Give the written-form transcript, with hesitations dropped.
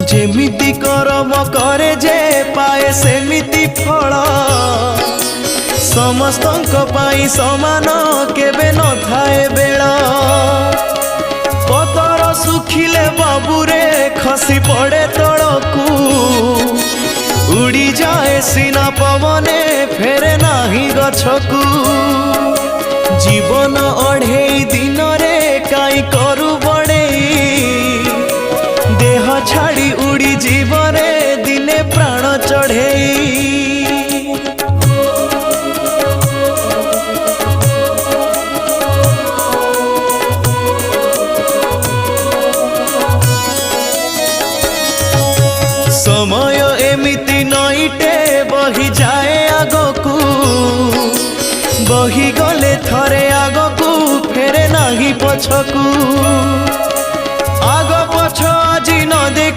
जेमिति कर्म करे जे पाए सेमिति फल समस्तंक पाई समान केबे न थाए बेल पतर सुखिले बाबूरे खसी पड़े तड़कू उड़ी जाए सीना पवने फेरे नाही गछकू जीवन अढ़ेई दिन रे काई करू बड़ेई देह छाड़ी उड़ी जीवरे दिने प्राण चढ़ेई समय एमिति नईटे बही जाए आगकू बही गले थरे आगकू फेरे नाही पछकू आग पछ आज न देखी